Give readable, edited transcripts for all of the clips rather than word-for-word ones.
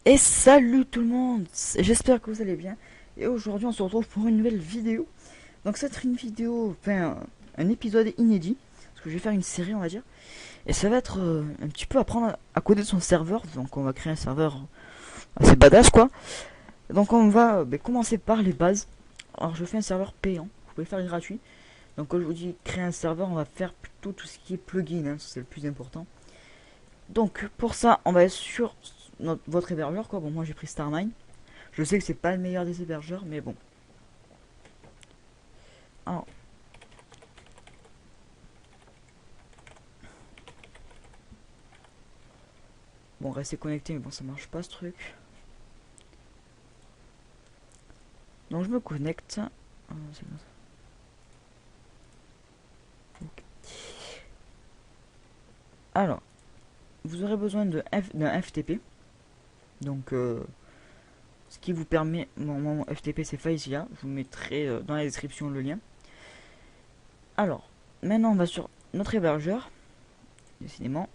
Et salut tout le monde, j'espère que vous allez bien. Et aujourd'hui on se retrouve pour une nouvelle vidéo. Donc ça va être une vidéo, enfin un épisode inédit. Parce que je vais faire une série on va dire. Et ça va être un petit peu apprendre à coder son serveur. Donc on va créer un serveur assez badass quoi. Donc on va commencer par les bases. Alors je fais un serveur payant, vous pouvez faire gratuit. Donc quand je vous dis créer un serveur, on va faire plutôt tout ce qui est plugin, hein, c'est le plus important. Donc pour ça on va être sur votre hébergeur quoi. Bon moi j'ai pris Starmine. Je sais que c'est pas le meilleur des hébergeurs, mais bon. Alors, bon, restez connecté, mais bon, ça marche pas ce truc. Donc je me connecte. C'est bon, ça. Ok. Alors, vous aurez besoin d'un FTP. Donc, ce qui vous permet. Mon FTP c'est Phasea. Je vous mettrai dans la description le lien. Alors, maintenant on va sur notre hébergeur. Décidément.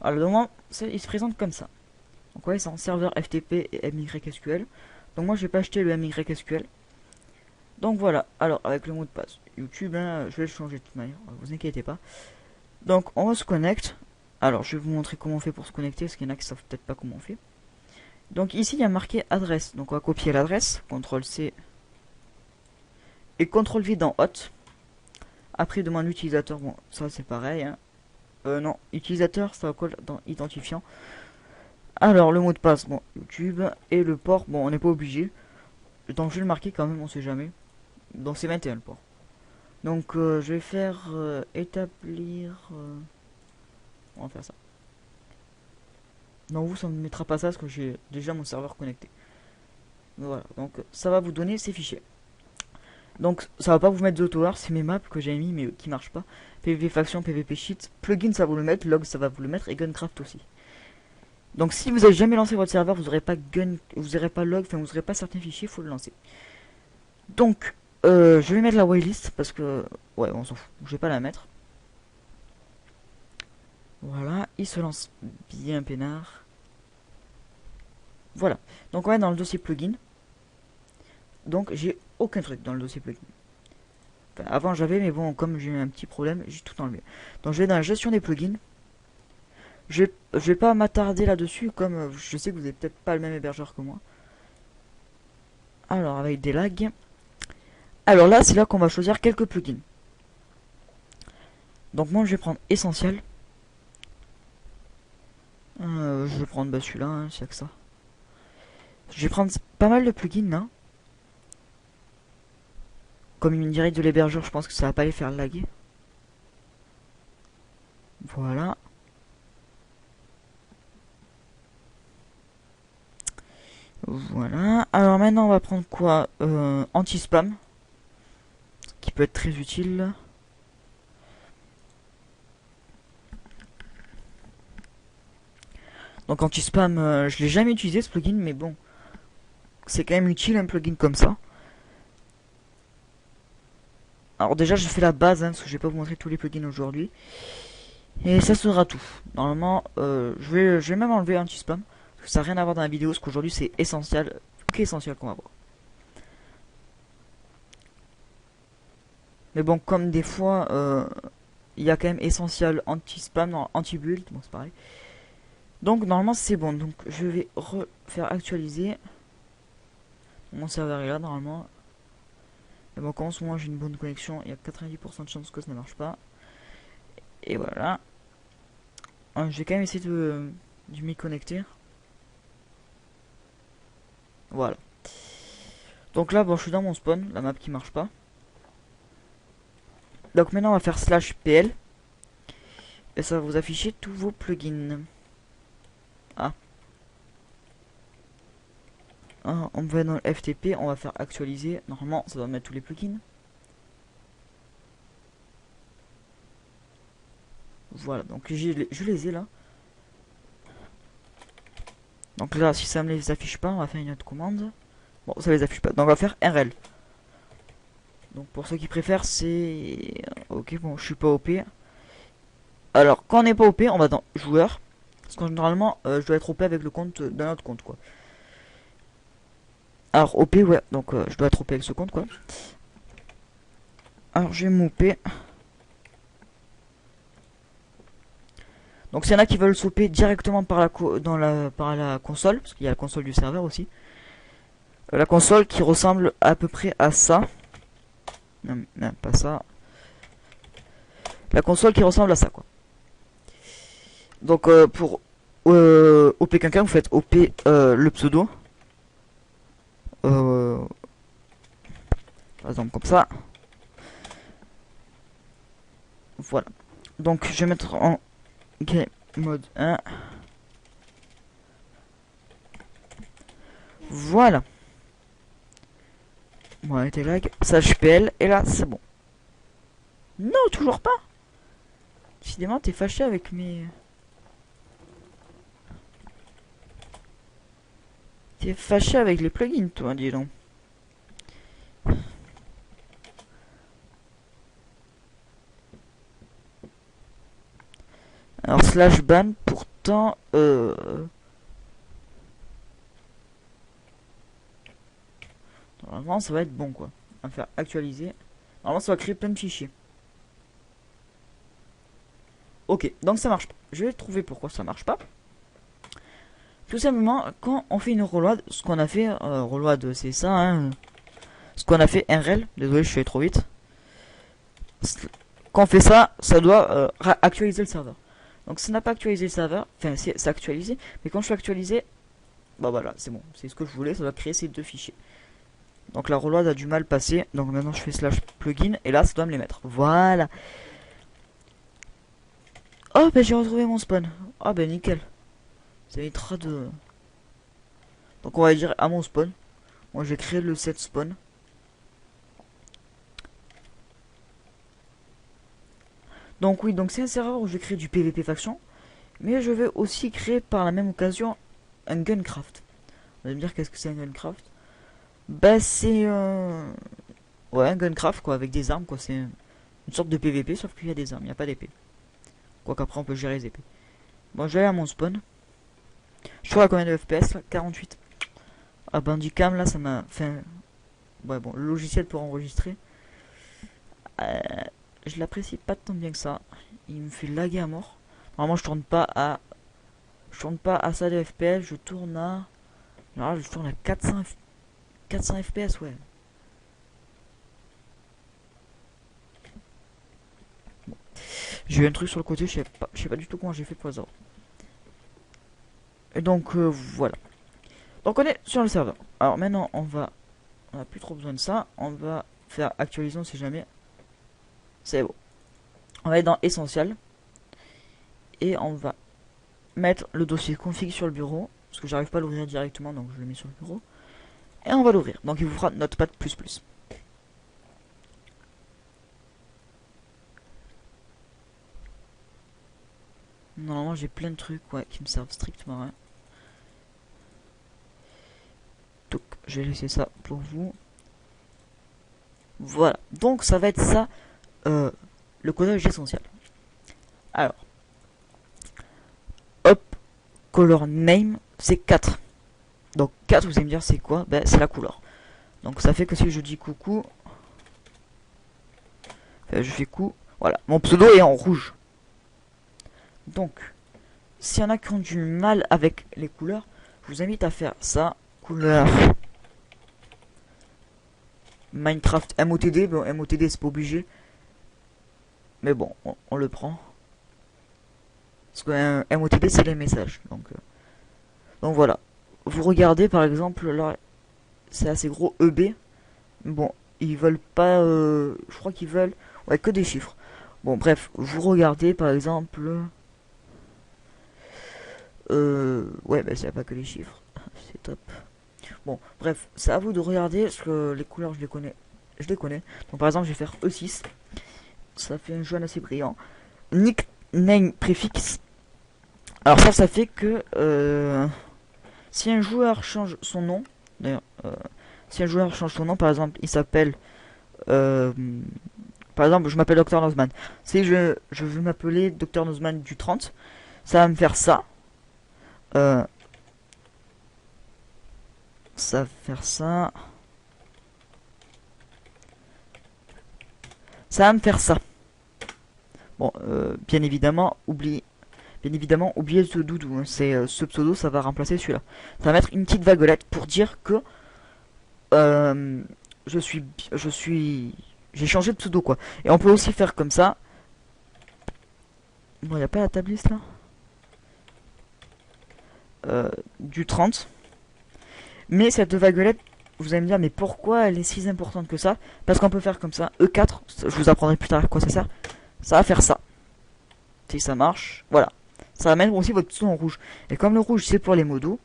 Alors, le moment, il se présente comme ça. Donc, ouais, c'est en serveur FTP et MySQL. Donc, moi, je vais pas acheter le MySQL. Donc voilà, alors avec le mot de passe YouTube, hein, je vais le changer de toute manière, vous inquiétez pas. Donc on se connecte. Alors je vais vous montrer comment on fait pour se connecter, parce qu'il y en a qui savent peut-être pas comment on fait. Donc ici il y a marqué adresse, donc on va copier l'adresse, CTRL C et CTRL V dans hot. Après demande utilisateur, bon ça c'est pareil. Hein. Non, utilisateur ça va coller dans identifiant. Alors le mot de passe, bon YouTube, et le port, bon on n'est pas obligé. Donc je vais le marquer quand même, on sait jamais. Donc c'est 21 le port. Donc je vais faire établir. On va faire ça. Non, vous, ça ne mettra pas ça parce que j'ai déjà mon serveur connecté. Voilà, donc ça va vous donner ces fichiers. Donc ça va pas vous mettre d'autoar, c'est mes maps que j'ai mis mais qui marchent pas. PVP faction, PVP sheet, plugin ça va vous le mettre, log ça va vous le mettre et guncraft aussi. Donc si vous avez jamais lancé votre serveur, vous n'aurez pas gun, vous aurez pas log, enfin vous n'aurez pas certains fichiers, faut le lancer. Donc je vais mettre la waitlist parce que ouais on s'en fout, je vais pas la mettre. Voilà, il se lance bien peinard. Voilà, donc on va dans le dossier plugin. Donc j'ai aucun truc dans le dossier plugin. Enfin, avant j'avais, mais bon, comme j'ai eu un petit problème, j'ai tout enlevé. Donc je vais dans la gestion des plugins. Je vais pas m'attarder là-dessus, comme je sais que vous n'avez peut-être pas le même hébergeur que moi. Alors avec des lags. Alors là, c'est là qu'on va choisir quelques plugins. Donc moi je vais prendre essentiel. Je vais prendre celui-là, hein, c'est que ça. Je vais prendre pas mal de plugins là. Comme il me dirait de l'hébergeur, je pense que ça va pas les faire laguer. Voilà. Voilà. Alors maintenant on va prendre quoi anti-spam. Qui peut être très utile. Donc anti-spam, je l'ai jamais utilisé ce plugin, mais bon. C'est quand même utile un plugin comme ça. Alors déjà j'ai fait la base, hein, parce que je vais pas vous montrer tous les plugins aujourd'hui. Et ça sera tout. Normalement, je vais même enlever anti-spam. Parce que ça n'a rien à voir dans la vidéo, parce qu'aujourd'hui c'est essentiel. Qu'essentiel qu'on va voir. Mais bon, comme des fois, il y a quand même essentiel anti-spam, anti-build, bon c'est pareil. Donc normalement c'est bon, donc je vais refaire actualiser. Mon serveur est là normalement. Et bon, comme en ce moment j'ai une bonne connexion, il y a 90% de chances que ça ne marche pas. Et voilà. Je vais quand même essayer de m'y connecter. Voilà. Donc là, bon, je suis dans mon spawn, la map qui marche pas. Donc maintenant, on va faire /pl. Et ça va vous afficher tous vos plugins. Ah. On va dans le FTP, on va faire actualiser. Normalement, ça doit mettre tous les plugins. Voilà, donc je les ai là. Donc là, si ça me les affiche pas, on va faire une autre commande. Bon, ça les affiche pas. Donc on va faire RL. Donc pour ceux qui préfèrent, c'est... Ok, bon, je suis pas OP. Alors, quand on n'est pas OP, on va dans joueur. Parce que normalement, je dois être OP avec le compte d'un autre compte, quoi. Alors, OP, ouais, donc je dois être OP avec ce compte, quoi. Alors, je vais m'OP. Donc, s'il y en a qui veulent s'OP directement par par la console, parce qu'il y a la console du serveur aussi. La console qui ressemble à peu près à ça. Non, non, pas ça. La console qui ressemble à ça, quoi. Donc, pour OP quelqu'un, vous faites OP le pseudo. Par exemple, comme ça. Voilà. Donc, je vais mettre en game mode 1. Voilà. Bon, elle était lag. Ça, HPL. Et là, c'est bon. Non, toujours pas. Décidément, t'es fâché avec mes... T'es fâché avec les plugins, toi, dis donc. Alors, slash ban, pourtant... Normalement, ça va être bon, quoi. On va faire actualiser. Normalement, ça va créer plein de fichiers. Ok, donc ça marche pas. Je vais trouver pourquoi ça marche pas. Tout simplement, quand on fait une reload, ce qu'on a fait, reload, c'est ça, hein. Ce qu'on a fait RL, désolé, je suis allé trop vite. Quand on fait ça, ça doit actualiser le serveur. Donc ça n'a pas actualisé le serveur, enfin c'est actualisé, mais quand je suis actualisé, bah voilà, c'est bon, c'est ce que je voulais, ça doit créer ces deux fichiers. Donc la reload a du mal passé, donc maintenant je fais slash plugin, et là ça doit me les mettre. Voilà. Oh ben j'ai retrouvé mon spawn. Ah ben nickel. Ça évitera de... Donc on va dire à mon spawn. Moi je vais créer le set spawn. Donc oui, donc c'est un serveur où je vais créer du PVP faction. Mais je vais aussi créer par la même occasion un Guncraft. Vous allez me dire qu'est-ce que c'est un Guncraft? Bah c'est... Ouais, un Guncraft quoi, avec des armes quoi. C'est une sorte de PVP sauf qu'il y a des armes, il n'y a pas d'épée. Quoi qu'après on peut gérer les épées. Bon, je vais aller à mon spawn. Je trouve à combien de FPS là? 48. Ah Bandicam là ça m'a fait... Ouais bon, le logiciel pour enregistrer. Je l'apprécie pas tant bien que ça. Il me fait laguer à mort. Normalement je tourne pas à... Je tourne pas à ça de FPS, je tourne à... Alors là, je tourne à 400 FPS, ouais. Bon. J'ai eu un truc sur le côté, je sais pas du tout comment j'ai fait pour les avoir. Et donc, voilà. Donc on est sur le serveur. Alors maintenant, on a plus trop besoin de ça. On va faire actualiser, on sait jamais. C'est bon. On va aller dans Essentiel. Et on va mettre le dossier config sur le bureau. Parce que j'arrive pas à l'ouvrir directement, donc je le mets sur le bureau. Et on va l'ouvrir. Donc il vous fera Notepad++. Normalement j'ai plein de trucs ouais, qui me servent strictement à rien. Donc je vais laisser ça pour vous. Voilà. Donc ça va être ça le codage essentiel. Alors. Hop. Color name. C'est 4. Donc 4 vous allez me dire c'est quoi? Ben c'est la couleur. Donc ça fait que si je dis coucou. Je fais coup. Voilà. Mon pseudo est en rouge. Donc. S'il y en a qui ont du mal avec les couleurs, je vous invite à faire ça. Couleur Minecraft MOTD. Bon, MOTD c'est pas obligé. Mais bon, on le prend. Parce qu'un MOTD c'est les messages. Donc voilà. Vous regardez par exemple, là c'est assez gros EB. Bon, ils veulent pas. Je crois qu'ils veulent. Ouais, que des chiffres. Bon, bref, vous regardez par exemple. Ouais, bah c'est pas que les chiffres. C'est top. Bon, bref, c'est à vous de regarder parce que les couleurs je les connais. Je les connais. Donc par exemple, je vais faire E6. Ça fait un jaune assez brillant. Nickname préfixe. Alors ça fait que si un joueur change son nom, d'ailleurs, si un joueur change son nom, par exemple, il s'appelle, par exemple, je m'appelle Dr Nozman. Si je veux m'appeler Dr Nozman du 30, ça va me faire ça. Ça va faire ça. Ça va me faire ça. Bon, bien évidemment, oubliez ce doudou. Hein. C'est ce pseudo, ça va remplacer celui-là. Ça va mettre une petite vaguelette pour dire que j'ai changé de pseudo quoi. Et on peut aussi faire comme ça. Bon, y a pas la tabliste là. Du 30. Mais cette vaguelette, vous allez me dire, mais pourquoi elle est si importante que ça? Parce qu'on peut faire comme ça. E4, je vous apprendrai plus tard à quoi ça sert. Ça va faire ça. Si ça marche, voilà. Ça va mettre aussi votre pseudo en rouge. Et comme le rouge c'est pour les modos,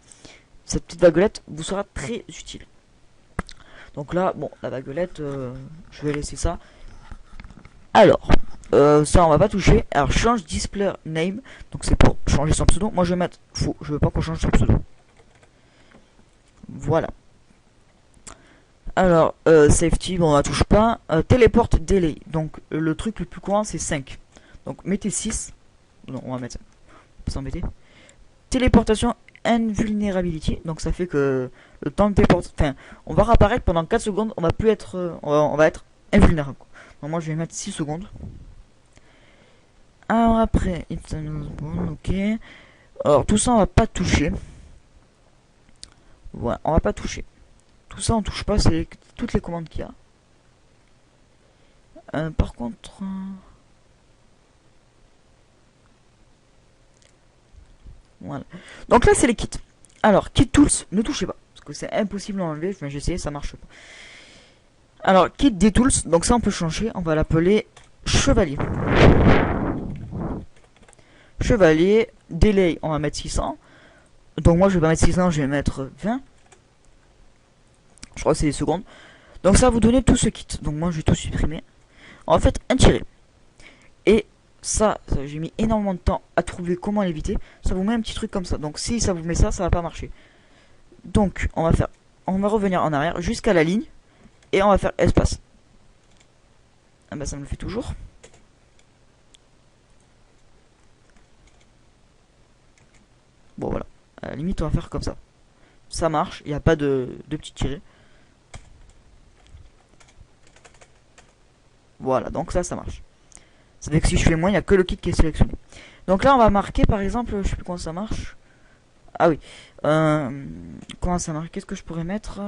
cette petite vaguelette vous sera très utile. Donc là, bon, la vaguelette, je vais laisser ça. Alors, ça on va pas toucher. Alors change display name, donc c'est pour changer son pseudo. Moi je vais mettre faux, je veux pas qu'on change son pseudo. Voilà. Alors, safety, bon on la touche pas. Téléport delay, donc le truc le plus courant c'est 5. Donc mettez 6. Non, on va mettre ça. On peut s'embêter. Téléportation invulnerability, donc ça fait que le temps de téléportation, enfin, on va réapparaître pendant 4 secondes, on va plus être, on va être invulnérable. Donc moi je vais mettre 6 secondes. Alors après, bon, ok. Alors tout ça on va pas toucher. Voilà, on va pas toucher. Tout ça on touche pas, c'est toutes les commandes qu'il y a. Par contre... Voilà. Donc là c'est les kits. Alors, kit tools, ne touchez pas. Parce que c'est impossible à enlever. Enfin, j'ai essayé, ça marche pas. Alors, kit des tools. Donc ça on peut changer. On va l'appeler chevalier. Chevalier. Delay, on va mettre 600. Donc moi je vais pas mettre 600, je vais mettre 20. Je crois que c'est des secondes. Donc ça va vous donner tout ce kit. Donc moi je vais tout supprimer. En fait, un tiré. Et ça j'ai mis énormément de temps à trouver comment l'éviter. Ça vous met un petit truc comme ça. Donc si ça vous met ça, ça va pas marcher. Donc on va revenir en arrière jusqu'à la ligne. Et on va faire espace. Ah bah ça me le fait toujours. Bon voilà. À la limite on va faire comme ça. Ça marche, il n'y a pas de petits tirés. Voilà, donc ça marche. Ça veut dire que si je fais moins, il n'y a que le kit qui est sélectionné. Donc là, on va marquer, par exemple, je sais plus comment ça marche. Ah oui. Comment ça marche? Qu'est-ce que je pourrais mettre?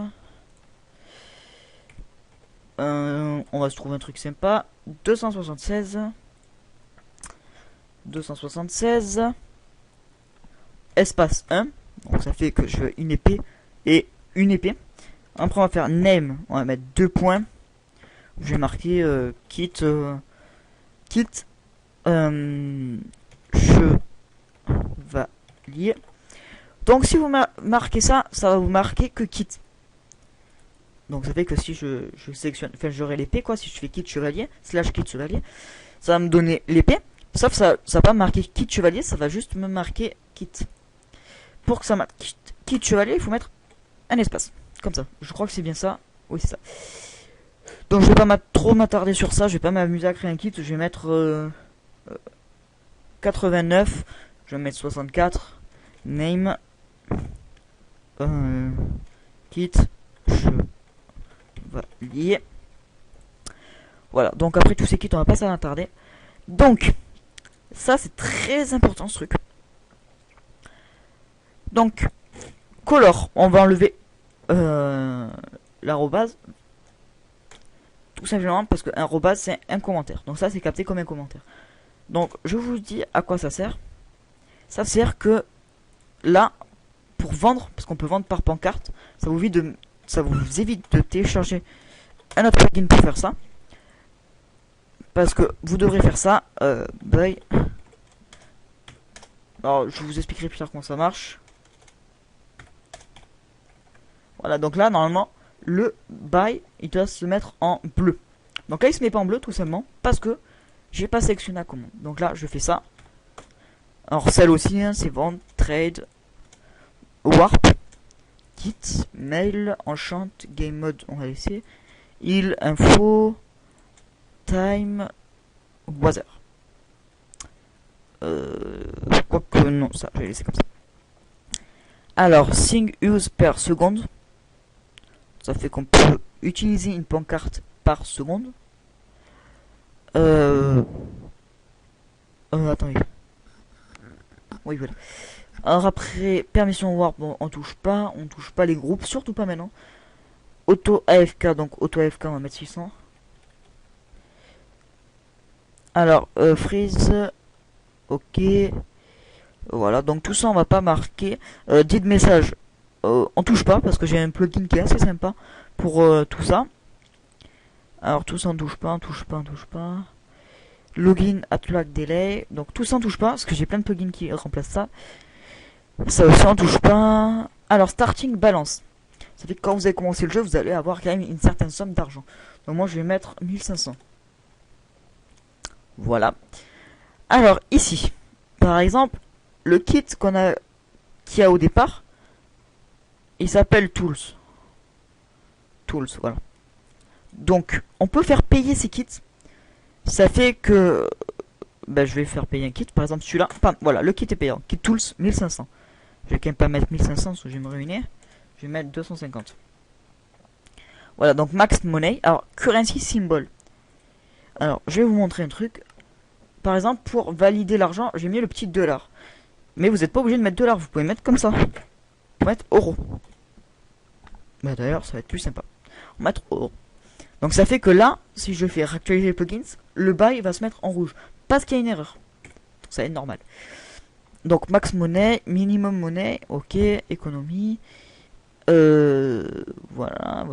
On va se trouver un truc sympa. 276. 276. Espace 1. Donc ça fait que je veux une épée et une épée. Après, on va faire name. On va mettre 2 points. Je vais marquer kit... kit chevalier. Donc si vous marquez ça, ça va vous marquer que kit. Donc ça fait que si je sélectionne, enfin j'aurai l'épée quoi, si je fais kit chevalier, slash kit chevalier, ça va me donner l'épée. Sauf ça va pas me marquer kit chevalier, ça va juste me marquer kit. Pour que ça marque kit chevalier, il faut mettre un espace. Comme ça. Je crois que c'est bien ça. Oui c'est ça. Donc je vais pas trop m'attarder sur ça, je vais pas m'amuser à créer un kit, je vais mettre 89, je vais mettre 64, name, kit, chevalier. Voilà, donc après tous ces kits on va pas s'attarder. Donc, ça c'est très important ce truc. Donc, color, on va enlever l'arrobase. Tout simplement parce qu'un arrobase c'est un commentaire. Donc ça c'est capté comme un commentaire. Donc je vous dis à quoi ça sert. Ça sert que là, pour vendre, parce qu'on peut vendre par pancarte, ça vous évite de télécharger un autre plugin pour faire ça. Parce que vous devrez faire ça. Alors je vous expliquerai plus tard comment ça marche. Voilà, donc là normalement le buy il doit se mettre en bleu. Donc là il se met pas en bleu tout simplement parce que j'ai pas sélectionné la commande. Donc là je fais ça. Alors celle aussi hein, c'est vente, trade, warp, kit, mail, enchant, game mode on va laisser, il, info, time, weather. Quoique non ça je vais laisser comme ça. Alors, thing use per seconde. Ça fait qu'on peut utiliser une pancarte par seconde. Attendez. Oui, voilà. Alors après, permission warp, bon, on touche pas les groupes, surtout pas maintenant. Auto AFK, donc auto AFK, on va mettre 600. Alors, freeze, ok. Voilà, donc tout ça on va pas marquer. Dites message, on touche pas parce que j'ai un plugin qui est assez sympa pour tout ça. Alors tout ça on touche pas. Login at lag delay, donc tout ça on touche pas parce que j'ai plein de plugins qui remplacent ça. Ça aussi on touche pas. Alors starting balance, ça fait que quand vous avez commencé le jeu vous allez avoir quand même une certaine somme d'argent. Donc moi je vais mettre 1500. Voilà. Alors ici, par exemple, le kit qu'il y a au départ, il s'appelle Tools. Voilà. Donc, on peut faire payer ces kits. Ça fait que... Ben, je vais faire payer un kit. Par exemple, celui-là. Enfin, voilà, le kit est payant. Kit Tools, 1500. Je vais quand même pas mettre 1500 parce que je vais me ruiner. Je vais mettre 250. Voilà, donc max money. Alors, currency symbol. Alors, je vais vous montrer un truc. Par exemple, pour valider l'argent, j'ai mis le petit $. Mais vous n'êtes pas obligé de mettre $. Vous pouvez mettre comme ça. Vous pouvez mettre euro. Bah d'ailleurs, ça va être plus sympa. On va mettre euro. Donc ça fait que là, si je fais réactualiser les plugins, le bail va se mettre en rouge. Parce qu'il y a une erreur. Donc ça va être normal. Donc max monnaie, minimum monnaie, ok, économie. Voilà.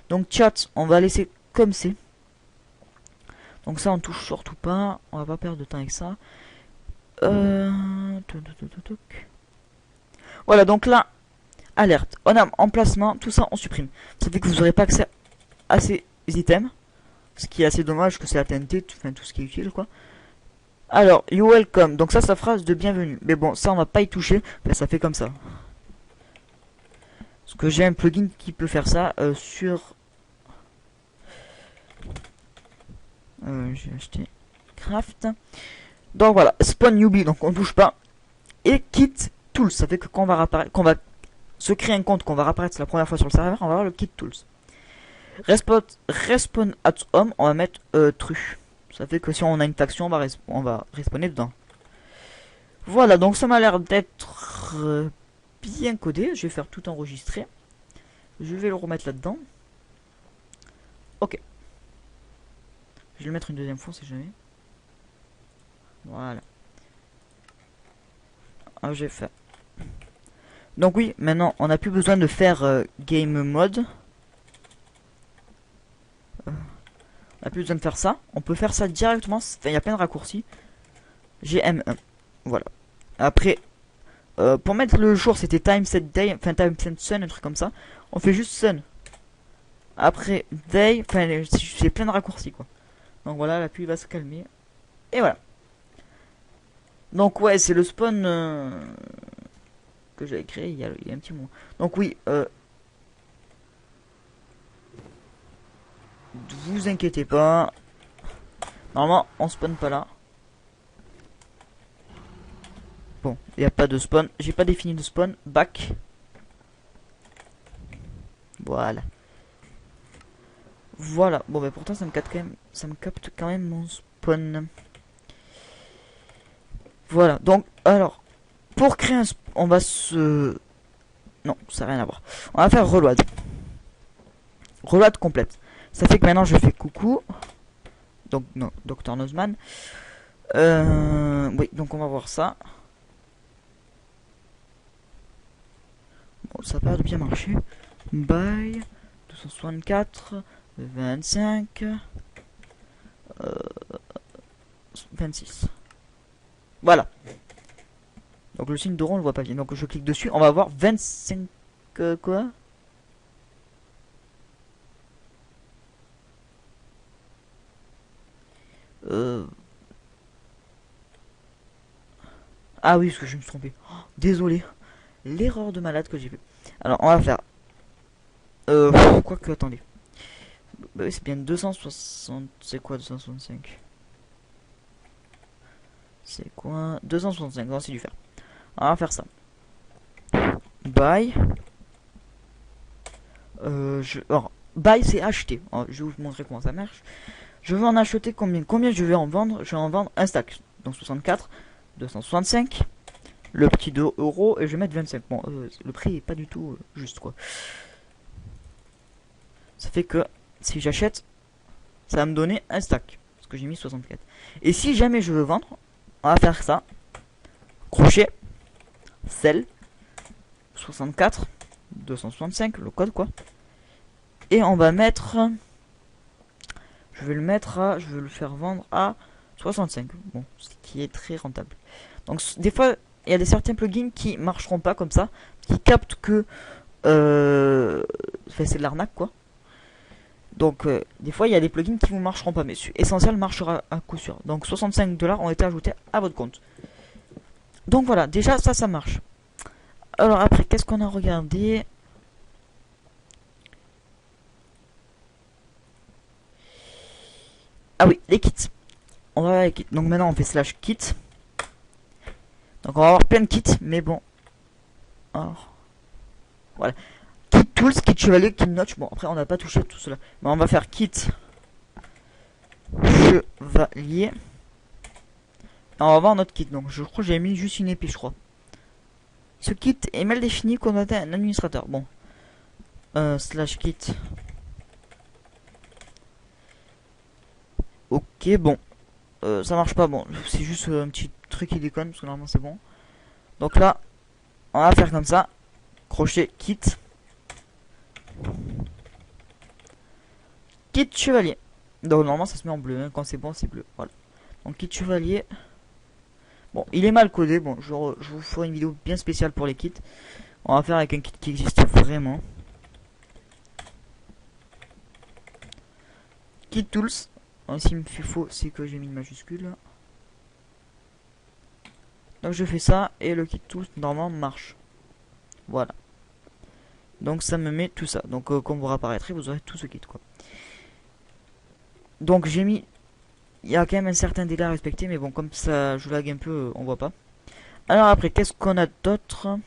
Donc chat, on va laisser comme c'est. Donc ça on touche surtout pas. On va pas perdre de temps avec ça. Voilà, donc là, alerte, on a emplacement, tout ça on supprime. Ça fait que vous n'aurez pas accès à ces items. Ce qui est assez dommage, que c'est la TNT, enfin tout ce qui est utile quoi. Alors, you welcome, donc ça, c'est la phrase de bienvenue. Mais bon, ça on va pas y toucher, ben, ça fait comme ça. Parce que j'ai un plugin qui peut faire ça sur... j'ai acheté Craft. Donc voilà, spawn newbie, donc on touche pas. Et kit tools, ça fait que quand on va se créer un compte, qu'on va réapparaître la première fois sur le serveur, on va avoir le kit tools. Respawn at home, on va mettre true. Ça fait que si on a une faction, on va respawner dedans. Voilà, donc ça m'a l'air d'être bien codé. Je vais faire tout enregistrer. Je vais le remettre là-dedans. Ok. Je vais le mettre une deuxième fois si jamais. Voilà. Ah, j'ai fait. Donc oui, maintenant on n'a plus besoin de faire game mode. On n'a plus besoin de faire ça. On peut faire ça directement. Enfin, il y a plein de raccourcis. GM1. Voilà. Après, pour mettre le jour, c'était time set day, enfin time set sun, un truc comme ça. On fait juste sun. Après day, enfin j'ai plein de raccourcis quoi. Donc voilà, la pluie va se calmer. Et voilà. Donc ouais, c'est le spawn que j'avais créé il y a un petit moment. Donc oui, vous inquiétez pas. Normalement, on spawn pas là. Bon, il n'y a pas de spawn. J'ai pas défini de spawn. Back. Voilà. Voilà. Bon, mais pourtant, ça me capte quand même mon spawn. Voilà. Donc, alors, pour créer un spawn, on va se... Non, ça n'a rien à voir. On va faire reload. Reload complète. Ça fait que maintenant, je fais coucou. Donc, non, Dr Nozman. Oui, donc on va voir ça. Bon, ça a l'air de bien marcher. Bye. 264. 25. 26. Voilà. Donc le signe de rond, on le voit pas bien. Donc je clique dessus, on va avoir 25... quoi? Ah oui, parce que je me suis trompé. Oh, désolé. L'erreur de malade que j'ai fait. Alors, on va faire... quoique, attendez. Bah oui, c'est bien 260... C'est quoi 265? C'est quoi 265, on va essayer de faire. On va faire ça. buy. Alors, buy c'est acheter. Alors, je vais vous montrer comment ça marche. Je veux en acheter combien? Combien je vais en vendre? Je vais en vendre un stack. Donc 64, 265. Le petit 2 euros et je vais mettre 25. Bon, le prix est pas du tout juste quoi. Ça fait que si j'achète, ça va me donner un stack. Parce que j'ai mis 64. Et si jamais je veux vendre, on va faire ça. Crochet, sell, 64, 265, le code quoi. Et on va mettre, je vais le mettre à, je vais le faire vendre à 65. Bon, ce qui est très rentable. Donc des fois, il y a des certains plugins qui marcheront pas comme ça, qui captent que, enfin, c'est de l'arnaque quoi. Donc des fois il y a des plugins qui vous marcheront pas, mais Essentiel marchera à coup sûr. Donc 65 $ ont été ajoutés à votre compte. Donc voilà, déjà ça marche. Alors après, qu'est-ce qu'on a regardé? Ah oui, les kits. On va voir les kits. Donc maintenant on fait slash kit. Donc on va avoir plein de kits, mais bon. Alors, voilà. Kit tools, kit chevalier, kit notch. Bon après on n'a pas touché tout cela. Mais on va faire kit chevalier. Et on va voir notre kit. Donc je crois que j'ai mis juste une épée, je crois. Ce kit est mal défini qu'on a un administrateur. Bon. Slash kit. Ok, bon. Ça marche pas, bon. C'est juste un petit truc qui déconne, parce que normalement c'est bon. Donc là, on va faire comme ça. Crochet kit. Kit chevalier. Donc normalement ça se met en bleu, hein. Quand c'est bon c'est bleu. Voilà. Donc kit chevalier. Bon, il est mal codé. Bon, je vous ferai une vidéo bien spéciale pour les kits. On va faire avec un kit qui existe vraiment. Kit tools. Ici il me fait faux, c'est que j'ai mis une majuscule. Donc je fais ça et le kit tools normalement marche. Voilà. Donc ça me met tout ça. Donc quand vous réapparaîtrez, vous aurez tout ce kit quoi. Donc j'ai mis. Il y a quand même un certain délai à respecter, mais bon, comme ça je lag un peu, on voit pas. Alors après, qu'est-ce qu'on a d'autre?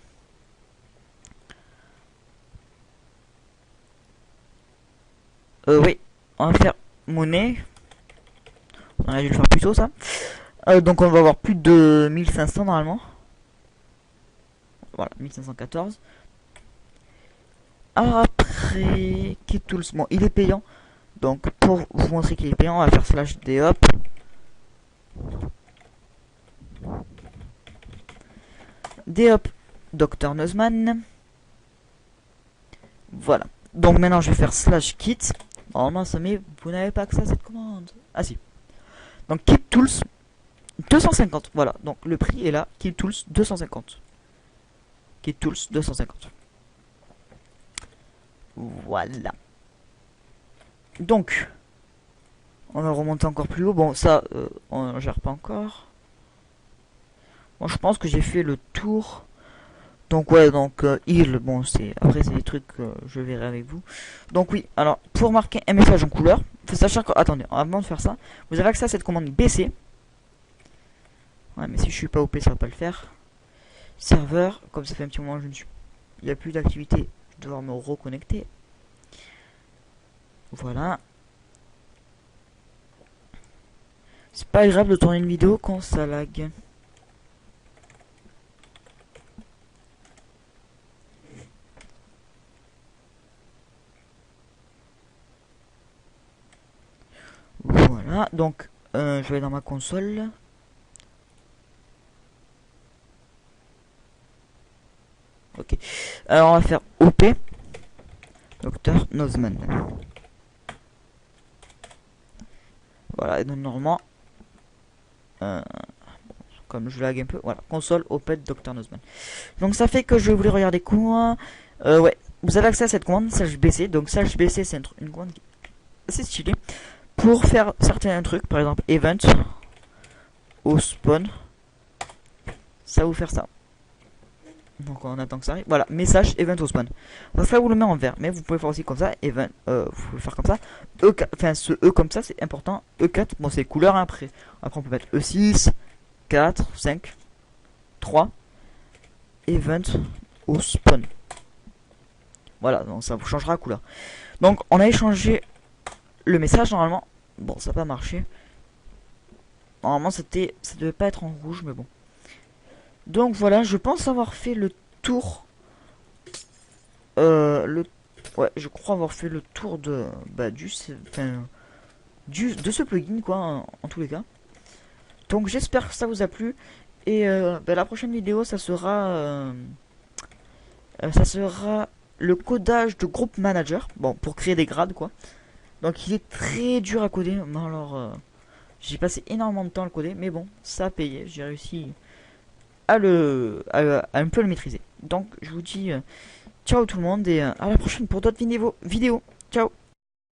Oui, on va faire monnaie. On a dû le faire plus tôt ça. Donc on va avoir plus de 1500 normalement. Voilà, 1514. Alors après, kit tools, bon, il est payant. Donc pour vous montrer qu'il est payant, on va faire slash dhop. Dhop Dr Nozman. Voilà. Donc maintenant je vais faire slash kit. Normalement ça met, vous n'avez pas accès à cette commande. Ah si. Donc kit tools 250. Voilà. Donc le prix est là. Kit tools 250. Kit tools 250. Voilà. Donc on va remonter encore plus haut. Bon ça on gère pas encore. Bon je pense que j'ai fait le tour. Donc ouais, donc il, bon c'est après c'est des trucs que je verrai avec vous. Donc oui, alors pour marquer un message en couleur, faut sachant que attendez, avant de faire ça, vous avez accès à cette commande BC. Ouais, mais si je suis pas OP, ça va pas le faire. Serveur, comme ça fait un petit moment que je ne suis, il n'y a plus d'activité, je vais devoir me reconnecter. Voilà. C'est pas agréable de tourner une vidéo quand ça lag. Voilà, donc je vais dans ma console. Ok. Alors on va faire OP. Dr Nozman. Voilà, et donc normalement, comme je lag un peu, voilà, console OP Dr Nozman. Donc ça fait que je voulais regarder quoi. Ouais, vous avez accès à cette commande slash BC. Donc slash BC c'est une commande assez stylée pour faire certains trucs, par exemple event au spawn. Ça va vous faire ça. Donc on attend que ça arrive. Voilà, message event au spawn. Donc là vous le met en vert, mais vous pouvez faire aussi comme ça. Event, vous pouvez faire comme ça. E4, enfin ce E comme ça c'est important. E4, bon c'est couleur hein, après. Après on peut mettre E6, 4, 5, 3. Event au spawn. Voilà, donc ça vous changera la couleur. Donc on a échangé le message normalement. Bon, ça n'a pas marché. Normalement ça devait pas être en rouge, mais bon. Donc voilà, je pense avoir fait le tour. Ouais, je crois avoir fait le tour de de ce plugin quoi, en tous les cas. Donc j'espère que ça vous a plu. Et la prochaine vidéo, ça sera le codage de groupe manager. Bon, pour créer des grades quoi. Donc il est très dur à coder. Alors j'ai passé énormément de temps à le coder, mais bon, ça a payé. J'ai réussi à un peu le maîtriser. Donc je vous dis ciao tout le monde et à la prochaine pour d'autres vidéos. Ciao.